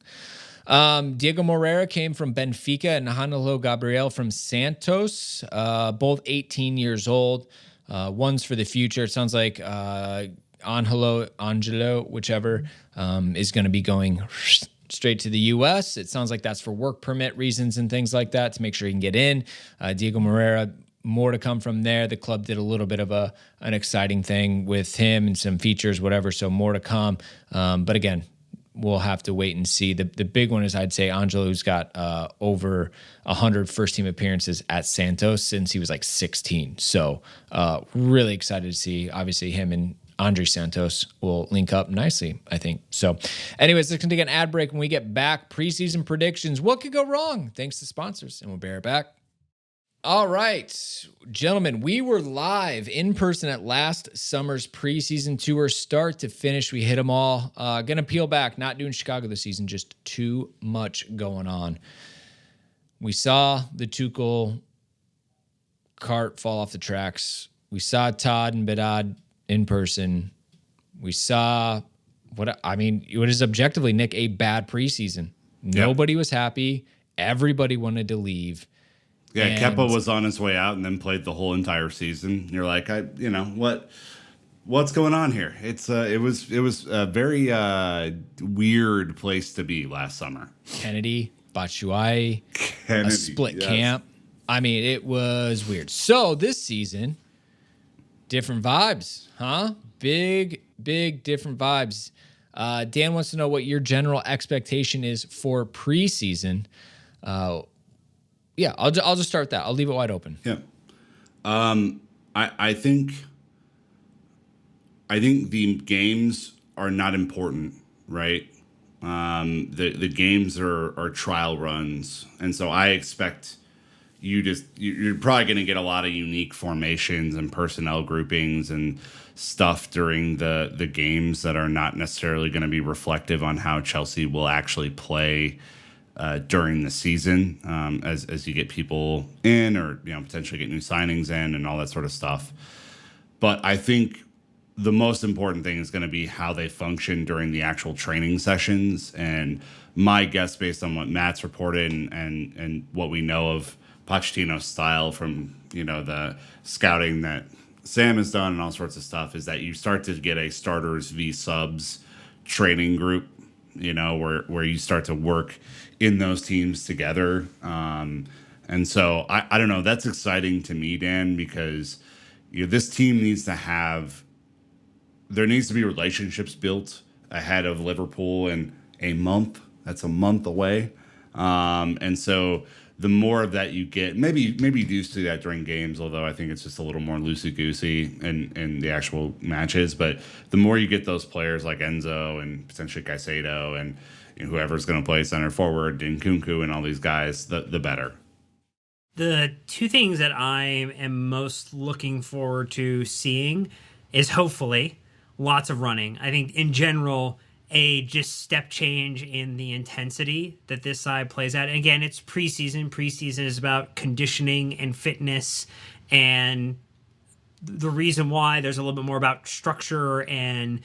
Diego Moreira came from Benfica and Hanelo Gabriel from Santos, both 18 years old. One's for the future. It sounds like Angelo, whichever, is going to be going straight to the U.S. It sounds like that's for work permit reasons and things like that to make sure he can get in. Diego Moreira, more to come from there. The club did a little bit of an exciting thing with him and some features, whatever, so more to come. But again, we'll have to wait and see. The big one is, I'd say, Angelo, who's got over 100 first-team appearances at Santos since he was like 16. So really excited to see. Obviously, him and Andre Santos will link up nicely, I think. So anyways, let's take an ad break. When we get back, preseason predictions. What could go wrong? Thanks to sponsors, and we'll be right back. All right, gentlemen, we were live in person at last summer's preseason tour, start to finish. We hit them all. Going to peel back, not doing Chicago this season, just too much going on. We saw the Tuchel cart fall off the tracks. We saw Todd and Bedad in person. We saw what is objectively, Nick, a bad preseason. Nobody was happy. Everybody wanted to leave. Yeah, Kepa was on his way out and then played the whole entire season. You're like, what's going on here? It was a very weird place to be last summer. Kennedy, Batshuayi, a split camp. I mean, it was weird. So this season, different vibes, huh? Big different vibes. Dan wants to know what your general expectation is for preseason. Yeah, I'll just start that. I'll leave it wide open. Yeah, I think the games are not important, right? The games are trial runs, and so I expect, you're probably going to get a lot of unique formations and personnel groupings and stuff during the games that are not necessarily going to be reflective on how Chelsea will actually play during the season, as you get people in, or potentially get new signings in and all that sort of stuff. But I think the most important thing is going to be how they function during the actual training sessions. And my guess, based on what Matt's reported and what we know of Pochettino's style from the scouting that Sam has done and all sorts of stuff, is that you start to get a starters v subs training group, where you start to work in those teams together. And so I don't know, that's exciting to me, Dan, because this team needs to be relationships built ahead of Liverpool in a month. That's a month away. And so the more of that you get, maybe you do see that during games, although I think it's just a little more loosey-goosey in the actual matches. But the more you get those players like Enzo and potentially Caicedo and whoever's going to play center forward and Nkunku and all these guys, the better. The two things that I am most looking forward to seeing is hopefully lots of running. I think in general, a just step change in the intensity that this side plays at. And again, it's preseason. Preseason is about conditioning and fitness, and the reason why there's a little bit more about structure and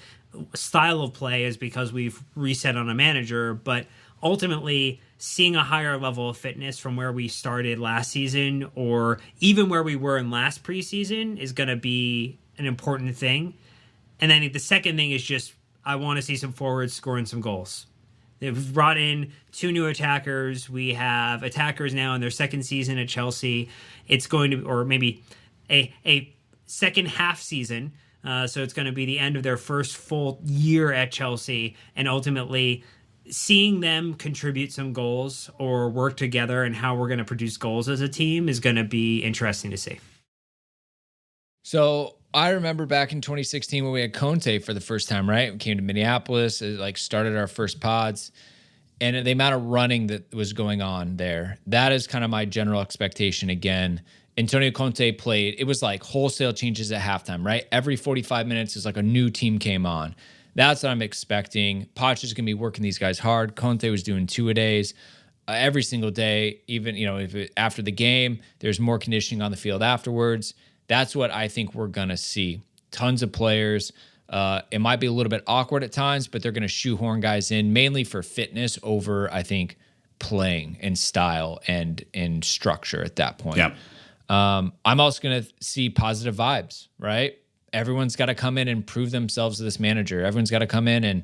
style of play is because we've reset on a manager. But ultimately, seeing a higher level of fitness from where we started last season, or even where we were in last preseason, is going to be an important thing. And then the second thing is just, I want to see some forwards scoring some goals. They've brought in 2 new attackers. We have attackers now in their second season at Chelsea. It's going to, or maybe a second half season. So it's going to be the end of their first full year at Chelsea. And ultimately, seeing them contribute some goals or work together and how we're going to produce goals as a team is going to be interesting to see. So I remember back in 2016 when we had Conte for the first time, right? We came to Minneapolis, started our first pods, and the amount of running that was going on there, that is kind of my general expectation again. Antonio Conte played, it was like wholesale changes at halftime, right? Every 45 minutes is like a new team came on. That's what I'm expecting. Poch is going to be working these guys hard. Conte was doing 2-a-days every single day, even, after the game, there's more conditioning on the field afterwards. That's what I think we're going to see. Tons of players. It might be a little bit awkward at times, but they're going to shoehorn guys in mainly for fitness over, I think, playing and style and structure at that point. Yeah. I'm also going to see positive vibes, right? Everyone's got to come in and prove themselves to this manager. Everyone's got to come in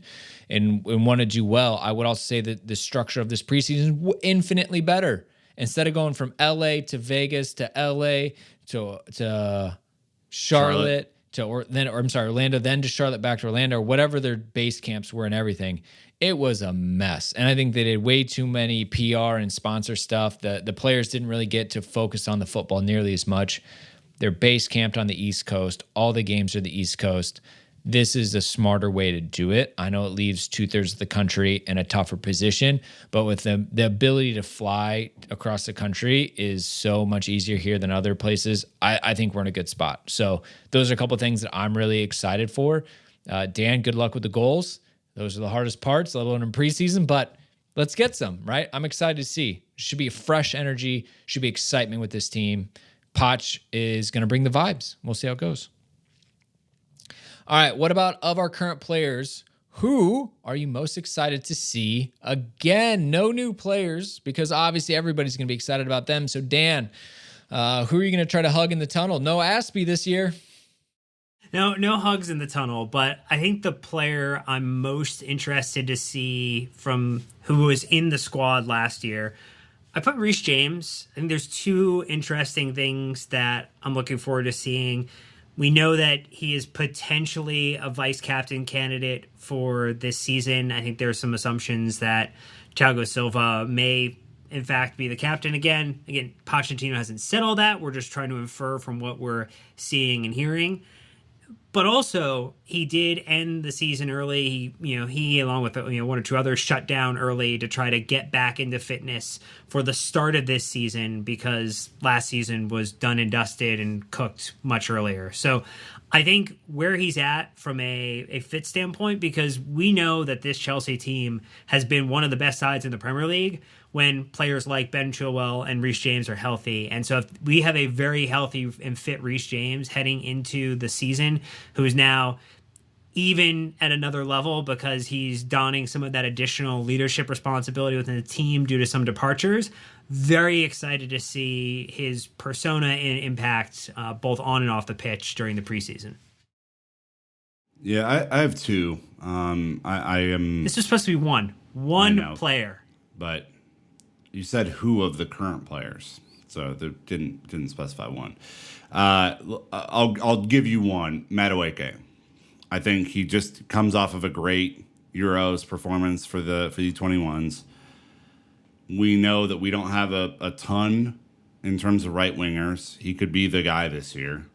and want to do well. I would also say that the structure of this preseason is infinitely better. Instead of going from LA to Vegas to LA to Charlotte Orlando, then to Charlotte, back to Orlando, or whatever their base camps were and everything, it was a mess. And I think they did way too many PR and sponsor stuff. The players didn't really get to focus on the football nearly as much. They're base camped on the East Coast. All the games are the East Coast. This is a smarter way to do it. I know it leaves 2/3 of the country in a tougher position, but with the ability to fly across the country is so much easier here than other places. I think we're in a good spot. So those are a couple of things that I'm really excited for. Dan, good luck with the goals. Those are the hardest parts, let alone in preseason, but let's get some, right? I'm excited to see. Should be a fresh energy, should be excitement with this team. Poch is going to bring the vibes. We'll see how it goes. All right, what about of our current players? Who are you most excited to see? Again, no new players, because obviously everybody's going to be excited about them. So, Dan, who are you going to try to hug in the tunnel? No Aspie this year. No hugs in the tunnel, but I think the player I'm most interested to see from who was in the squad last year, I put Reece James. I think there's 2 interesting things that I'm looking forward to seeing. We know that he is potentially a vice captain candidate for this season. I think there's some assumptions that Thiago Silva may, in fact, be the captain again. Again, Pochettino hasn't said all that. We're just trying to infer from what we're seeing and hearing. But also, he did end the season early. He along with one or two others shut down early to try to get back into fitness for the start of this season, because last season was done and dusted and cooked much earlier. So I think where he's at from a fit standpoint, because we know that this Chelsea team has been one of the best sides in the Premier League when players like Ben Chilwell and Reece James are healthy. And so if we have a very healthy and fit Reece James heading into the season, who is now even at another level because he's donning some of that additional leadership responsibility within the team due to some departures, very excited to see his persona and impact both on and off the pitch during the preseason. Yeah, I have two. I am. This is supposed to be one player. But you said who of the current players, so they didn't specify one. I'll give you one, Madueke. I think he just comes off of a great Euros performance for the U21s. We know that we don't have a ton in terms of right wingers. He could be the guy this year.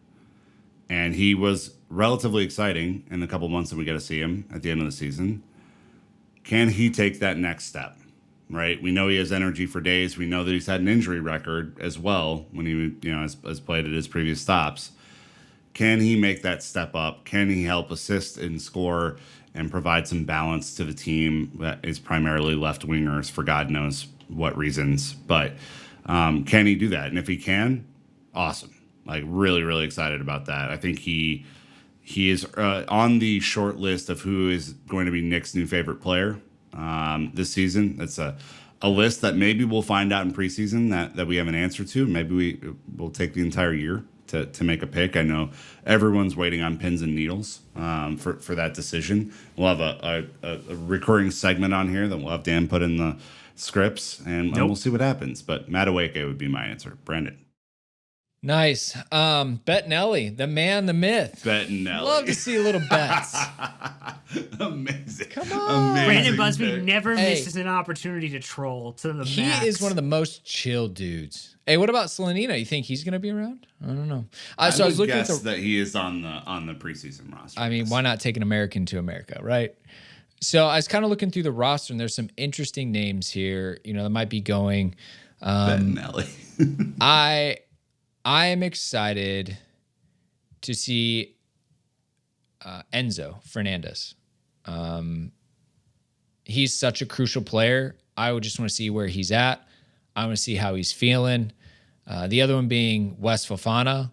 And he was relatively exciting in the couple months that we get to see him at the end of the season. Can he take that next step? Right? We know he has energy for days. We know that he's had an injury record as well when he has played at his previous stops. Can he make that step up? Can he help assist and score and provide some balance to the team that is primarily left wingers for God knows what reasons? But can he do that? And if he can, awesome. Like really, really excited about that. I think he is on the short list of who is going to be Nick's new favorite player this season. That's a list that maybe we'll find out in preseason that we have an answer to. Maybe we'll take the entire year to make a pick. I know everyone's waiting on pins and needles for that decision. We'll have a recurring segment on here that we'll have Dan put in the scripts, and we'll see what happens. But Madueke would be my answer. Brandon. Nice. Bettinelli, the man, the myth. Bettinelli. Love to see little bets. Amazing. Come on. Amazing Brandon Busby pick. never misses an opportunity to troll to the max. He is one of the most chill dudes. Hey, what about Solanina? You think he's going to be around? I don't know. I was looking guess that he is on the preseason roster. I mean, why not take an American to America, right? So I was kind of looking through the roster, and there's some interesting names here. That might be going. Bettinelli. I am excited to see Enzo Fernandez. He's such a crucial player. I would just want to see where he's at. I want to see how he's feeling. The other one being Wes Fofana.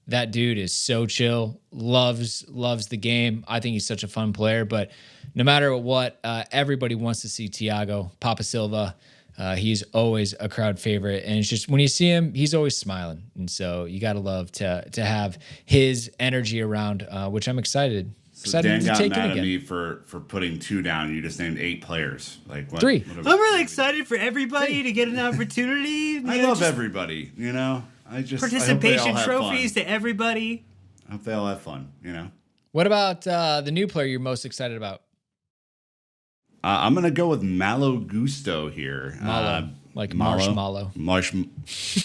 That dude is so chill, loves the game. I think he's such a fun player. But no matter what, everybody wants to see Thiago, Papa Silva. He's always a crowd favorite, and it's just when you see him, he's always smiling, and so you gotta love to have his energy around, which I'm excited. So Dan got mad at me for putting 2 down. You just named 8 players. Like what, 3. I'm really excited for everybody to get an opportunity. I love everybody. I just participation trophies to everybody. I hope they all have fun. What about the new player you're most excited about? I'm going to go with Malo Gusto here. Like Malo? marshmallow.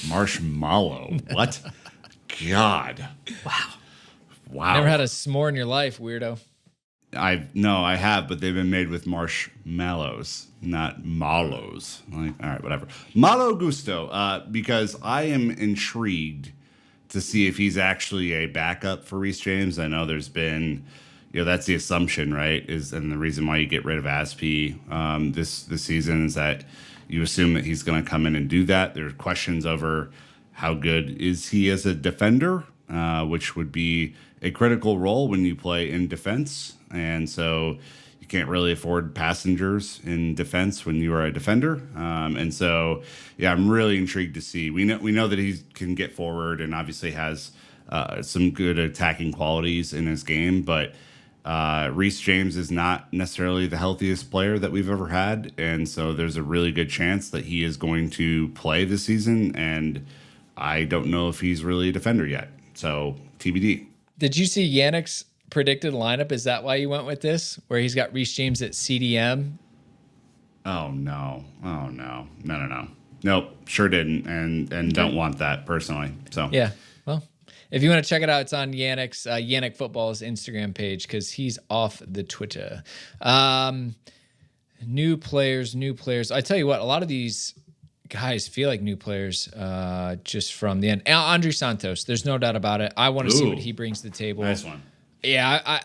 Marshmallow. What? God. Wow. Never had a s'more in your life, weirdo. I have, but they've been made with marshmallows, not mallows. All right, whatever. Malo Gusto, because I am intrigued to see if he's actually a backup for Reece James. I know there's been... that's the assumption, right? And the reason why you get rid of Aspi this season is that you assume that he's going to come in and do that. There are questions over how good is he as a defender, which would be a critical role when you play in defense. And so you can't really afford passengers in defense when you are a defender. And so, I'm really intrigued to see. We know that he can get forward and obviously has some good attacking qualities in his game, but Reece James is not necessarily the healthiest player that we've ever had, and so there's a really good chance that he is going to play this season, and I don't know if he's really a defender yet, so TBD. Did you see Yannick's predicted lineup? Is that why you went with this, where he's got Reece James at CDM? Oh, no. Nope, sure didn't, and don't want that personally. So yeah, well, if you want to check it out, it's on Yannick's Yannick Football's Instagram page because he's off the Twitter. New players. I tell you what, a lot of these guys feel like new players just from the end. Andre Santos, there's no doubt about it. I want to see what he brings to the table. Nice one. Yeah,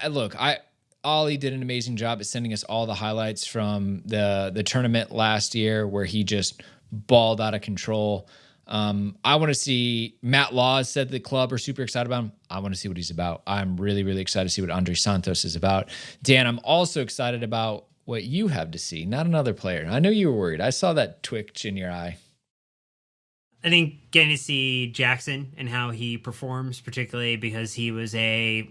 Ollie did an amazing job at sending us all the highlights from the tournament last year where he just balled out of control. I want to see Matt Laws said the club are super excited about him. I want to see what he's about. I'm really, really excited to see what Andre Santos is about. Dan, I'm also excited about what you have to see, not another player. I know you were worried. I saw that twitch in your eye. I think getting to see Jackson and how he performs, particularly because he was a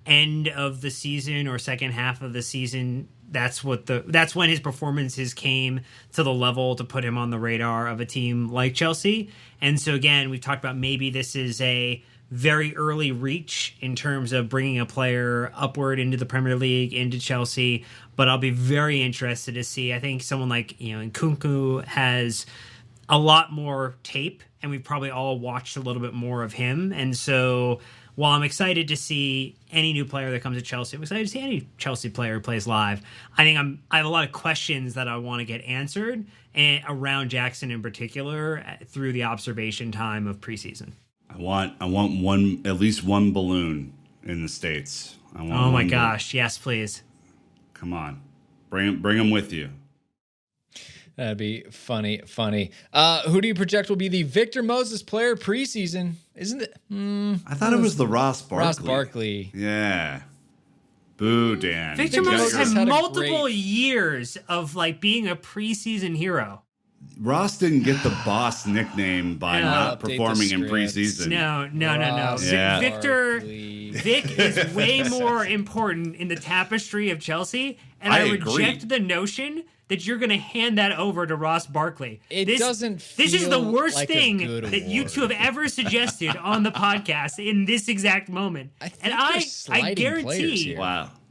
end of the season or second half of the season. That's when his performances came to the level to put him on the radar of a team like Chelsea. And so again, we've talked about maybe this is a very early reach in terms of bringing a player upward into the Premier League, into Chelsea. But I'll be very interested to see. I think someone like Nkunku has a lot more tape, and we've probably all watched a little bit more of him. And so while I'm excited to see any new player that comes to Chelsea, I'm excited to see any Chelsea player who plays live. I think I have a lot of questions that I want to get answered around Jackson in particular through the observation time of preseason. I want at least one balloon in the States. Oh my gosh, yes, please. Come on, bring them with you. That'd be funny. Who do you project will be the Victor Moses player preseason? Isn't it? I thought it was the Ross Barkley. Ross Barkley. Yeah. Boo, Dan. Victor Moses had multiple years of being a preseason hero. Ross didn't get the boss nickname by not performing in preseason. No. Yeah. Vic is way more important in the tapestry of Chelsea, and I reject the notion that you're going to hand that over to Ross Barkley. This is the worst like thing that you two have ever suggested on the podcast in this exact moment. I guarantee,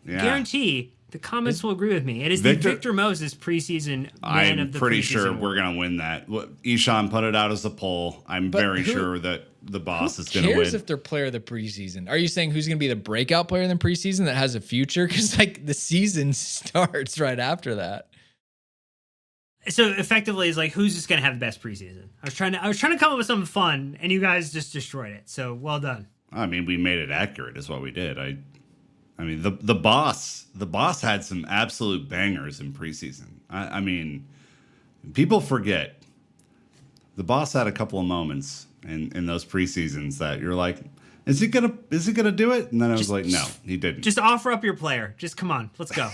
guarantee the comments will agree with me. It is the Victor Moses preseason man of the preseason. I'm pretty sure we're going to win that. Ishan put it out as a poll. I'm very sure that the boss is going to win. Who cares if they're player of the preseason? Are you saying who's going to be the breakout player in the preseason that has a future? Because the season starts right after that. So effectively, it's who's just going to have the best preseason? I was trying to come up with something fun, and you guys just destroyed it. So well done. I mean, we made it accurate, is what we did. I mean, the boss had some absolute bangers in preseason. I mean, people forget the boss had a couple of moments in those preseasons that you're like, is he gonna do it? And then I was like, no, he didn't. Just offer up your player. Just come on, let's go.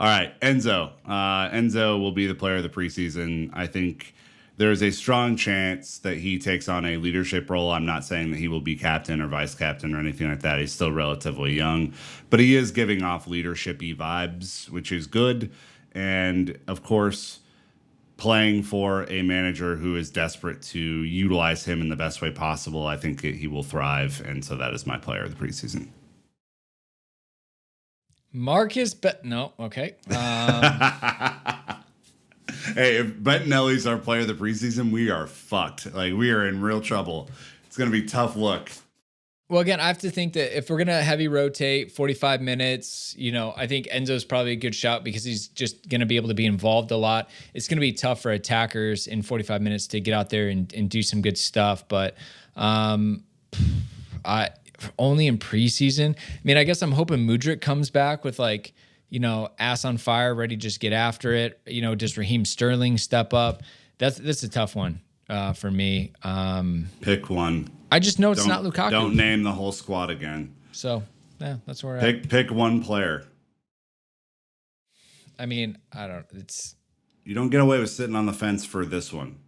All right, Enzo. Enzo will be the player of the preseason. I think there's a strong chance that he takes on a leadership role. I'm not saying that he will be captain or vice captain or anything like that. He's still relatively young, but he is giving off leadership-y vibes, which is good. And, of course, playing for a manager who is desperate to utilize him in the best way possible, I think he will thrive. And so that is my player of the preseason. No, okay. Hey, if Bettinelli's our player of the preseason, we are fucked. We are in real trouble. It's going to be tough look. Well, again, I have to think that if we're going to heavy rotate 45 minutes, I think Enzo's probably a good shout because he's just going to be able to be involved a lot. It's going to be tough for attackers in 45 minutes to get out there and do some good stuff. But only in preseason. I mean, I guess I'm hoping Mudryk comes back with ass on fire, ready to just get after it. Does Raheem Sterling step up? That's a tough one for me. Pick one. I just know it's not Lukaku. Don't name the whole squad again. So yeah, that's where I pick one player. I mean, you don't get away with sitting on the fence for this one.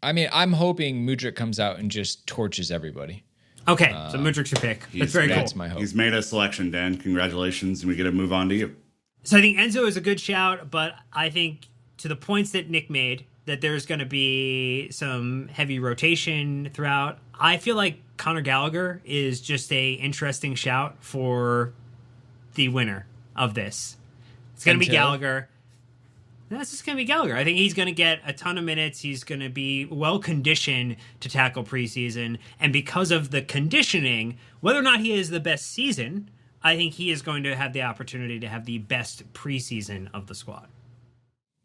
I mean, I'm hoping Mudryk comes out and just torches everybody. Okay, so Mudryk's your pick. That's very cool. That's my hope. He's made a selection, Dan. Congratulations, and we get to move on to you. So I think Enzo is a good shout, but I think to the points that Nick made, that there's going to be some heavy rotation throughout. I feel like Conor Gallagher is just a interesting shout for the winner of this. It's going to be Gallagher. That's just going to be Gallagher. I think he's going to get a ton of minutes. He's going to be well conditioned to tackle preseason. And because of the conditioning, whether or not he is the best season, I think he is going to have the opportunity to have the best preseason of the squad.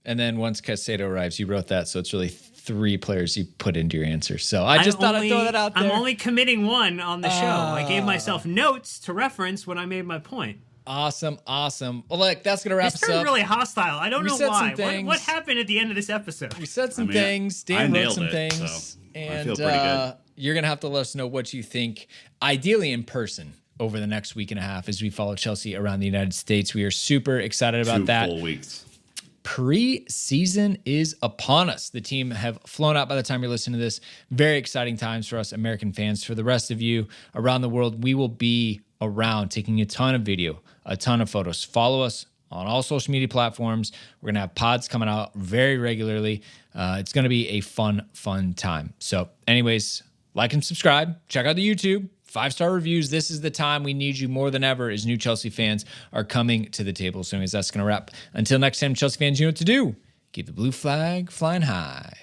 And then once Caicedo arrives, you wrote that, so it's really 3 players you put into your answer. So I just thought I'd throw that out there. I'm only committing one on the show. I gave myself notes to reference when I made my point. Awesome. Well, look, that's going to wrap us up. This turned really hostile. I don't know why. What happened at the end of this episode? We said some things. Dan wrote some things. So and I feel pretty good. You're going to have to let us know what you think, ideally in person, over the next week and a half as we follow Chelsea around the United States. We are super excited about that. 2 full weeks. Preseason is upon us. The team have flown out by the time you're listening to this. Very exciting times for us American fans. For the rest of you around the world, we will be around taking a ton of video, a ton of photos. Follow us on all social media platforms. We're going to have pods coming out very regularly. It's going to be a fun time. So anyways, like and subscribe. Check out the YouTube. 5-star reviews. This is the time we need you more than ever as new Chelsea fans are coming to the table. So anyways, that's going to wrap. Until next time, Chelsea fans, you know what to do. Keep the blue flag flying high.